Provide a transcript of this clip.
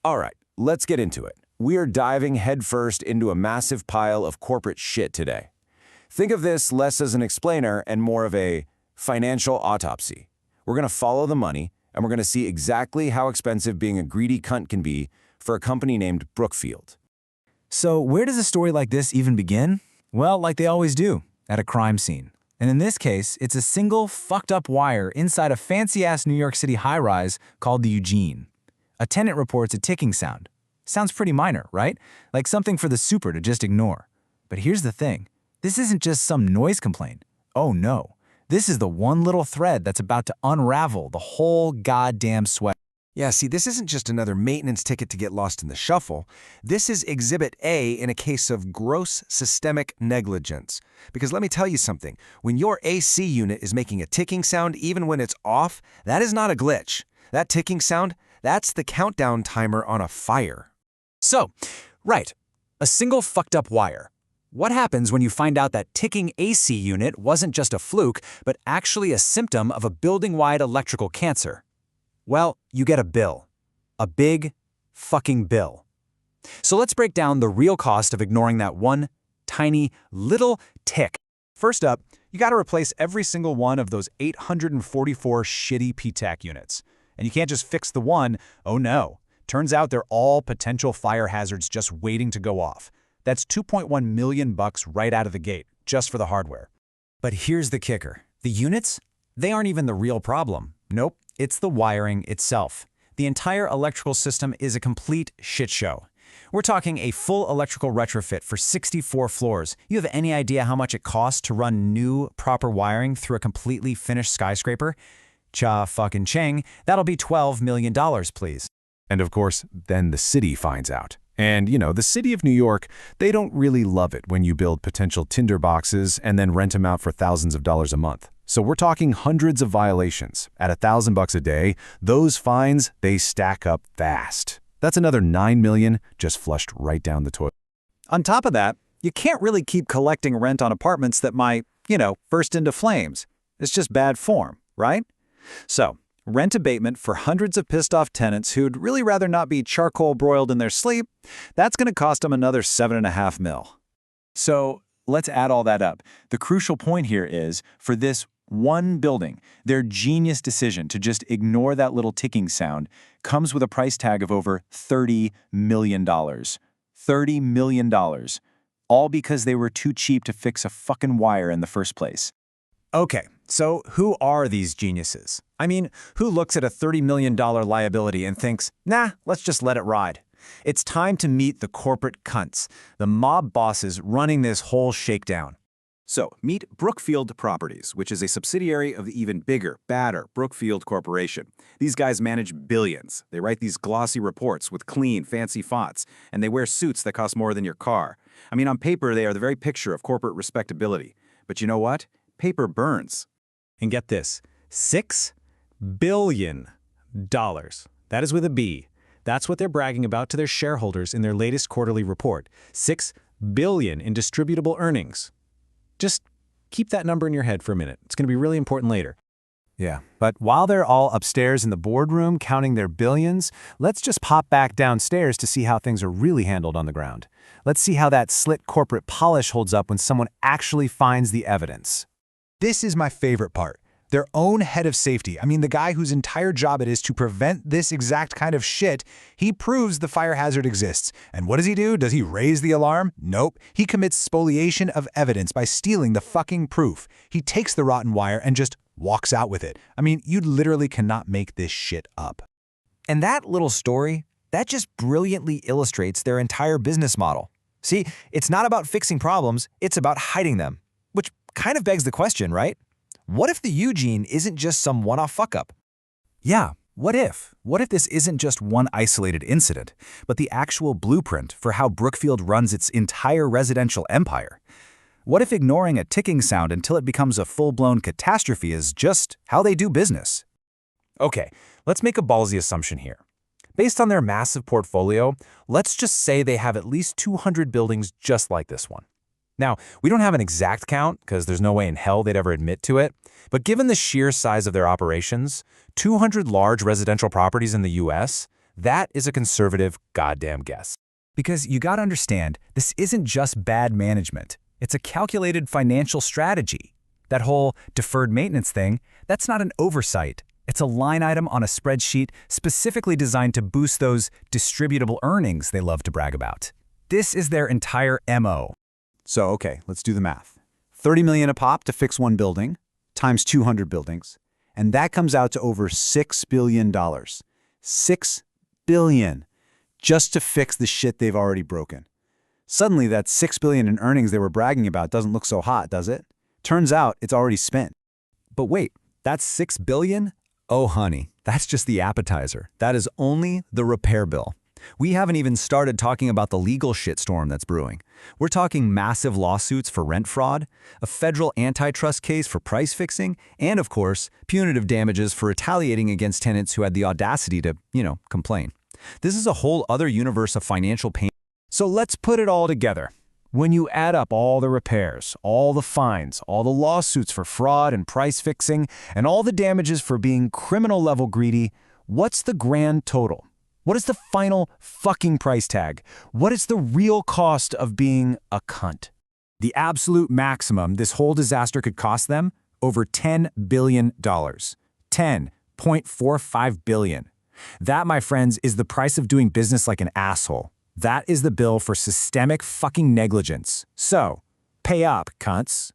All right, let's get into it. We are diving headfirst into a massive pile of corporate shit today. Think of this less as an explainer and more of a financial autopsy. We're going to follow the money, and we're going to see exactly how expensive being a greedy cunt can be for a company named Brookfield. So where does a story like this even begin? Well, like they always do, at a crime scene. And in this case, it's a single fucked up wire inside a fancy-ass New York City high-rise called the Eugene. A tenant reports a ticking sound. Sounds pretty minor, right? Like something for the super to just ignore. But here's the thing. This isn't just some noise complaint. Oh no. This is the one little thread that's about to unravel the whole goddamn sweat. Yeah, see, this isn't just another maintenance ticket to get lost in the shuffle. This is Exhibit A in a case of gross systemic negligence. Because let me tell you something, when your AC unit is making a ticking sound even when it's off, that is not a glitch. That ticking sound, that's the countdown timer on a fire. So, right, a single fucked up wire. What happens when you find out that ticking AC unit wasn't just a fluke, but actually a symptom of a building-wide electrical cancer? Well, you get a bill. A big fucking bill. So let's break down the real cost of ignoring that one tiny little tick. First up, you gotta replace every single one of those 844 shitty PTAC units. And you can't just fix the one, oh no. Turns out they're all potential fire hazards just waiting to go off. That's $2.1 million right out of the gate, just for the hardware. But here's the kicker. The units? They aren't even the real problem. Nope, it's the wiring itself. The entire electrical system is a complete shit show. We're talking a full electrical retrofit for 64 floors. You have any idea how much it costs to run new, proper wiring through a completely finished skyscraper? Cha-fucking-ching, that'll be $12 million, please. And of course, then the city finds out. And, the city of New York, they don't really love it when you build potential tinder boxes and then rent them out for thousands of dollars a month. So we're talking hundreds of violations. At $1,000 a day, those fines, they stack up fast. That's another $9 million just flushed right down the toilet. On top of that, you can't really keep collecting rent on apartments that might, burst into flames. It's just bad form, right? So, rent abatement for hundreds of pissed-off tenants who'd really rather not be charcoal broiled in their sleep, that's going to cost them another $7.5 million. So let's add all that up. The crucial point here is, for this one building, their genius decision to just ignore that little ticking sound comes with a price tag of over $30 million. $30 million. All because they were too cheap to fix a fucking wire in the first place. Okay, so who are these geniuses? I mean, who looks at a $30 million liability and thinks, nah, let's just let it ride? It's time to meet the corporate cunts, the mob bosses running this whole shakedown. So, meet Brookfield Properties, which is a subsidiary of the even bigger, badder Brookfield Corporation. These guys manage billions. They write these glossy reports with clean, fancy fonts, and they wear suits that cost more than your car. I mean, on paper, they are the very picture of corporate respectability. But you know what? Paper burns. And get this, $6 billion. That is with a B. That's what they're bragging about to their shareholders in their latest quarterly report. $6 billion in distributable earnings. Just keep that number in your head for a minute. It's going to be really important later. Yeah, but while they're all upstairs in the boardroom counting their billions, let's just pop back downstairs to see how things are really handled on the ground. Let's see how that slick corporate polish holds up when someone actually finds the evidence. This is my favorite part. Their own head of safety, I mean the guy whose entire job it is to prevent this exact kind of shit, he proves the fire hazard exists. And what does he do? Does he raise the alarm? Nope. He commits spoliation of evidence by stealing the fucking proof. He takes the rotten wire and just walks out with it. I mean, you literally cannot make this shit up. And that little story, that just brilliantly illustrates their entire business model. See, it's not about fixing problems, it's about hiding them. Which kind of begs the question, right? What if the Eugene isn't just some one-off fuck-up? Yeah, what if? What if this isn't just one isolated incident, but the actual blueprint for how Brookfield runs its entire residential empire? What if ignoring a ticking sound until it becomes a full-blown catastrophe is just how they do business? Okay, let's make a ballsy assumption here. Based on their massive portfolio, let's just say they have at least 200 buildings just like this one. Now, we don't have an exact count because there's no way in hell they'd ever admit to it, but given the sheer size of their operations, 200 large residential properties in the US, That is a conservative goddamn guess. Because you gotta understand, this isn't just bad management. It's a calculated financial strategy. That whole deferred maintenance thing, that's not an oversight. It's a line item on a spreadsheet specifically designed to boost those distributable earnings they love to brag about. This is their entire MO. So, okay, let's do the math. $30 million a pop to fix one building, times 200 buildings, and that comes out to over $6 billion. $6 billion just to fix the shit they've already broken. Suddenly, that $6 billion in earnings they were bragging about doesn't look so hot, does it? Turns out it's already spent. But wait, that's $6 billion? Oh, honey, that's just the appetizer. That is only the repair bill. We haven't even started talking about the legal shitstorm that's brewing. We're talking massive lawsuits for rent fraud, a federal antitrust case for price fixing, and of course, punitive damages for retaliating against tenants who had the audacity to, complain. This is a whole other universe of financial pain. So let's put it all together. When you add up all the repairs, all the fines, all the lawsuits for fraud and price fixing, and all the damages for being criminal-level greedy, what's the grand total? What is the final fucking price tag? What is the real cost of being a cunt? The absolute maximum this whole disaster could cost them? Over $10 billion. $10.45 billion. That, my friends, is the price of doing business like an asshole. That is the bill for systemic fucking negligence. So, pay up, cunts.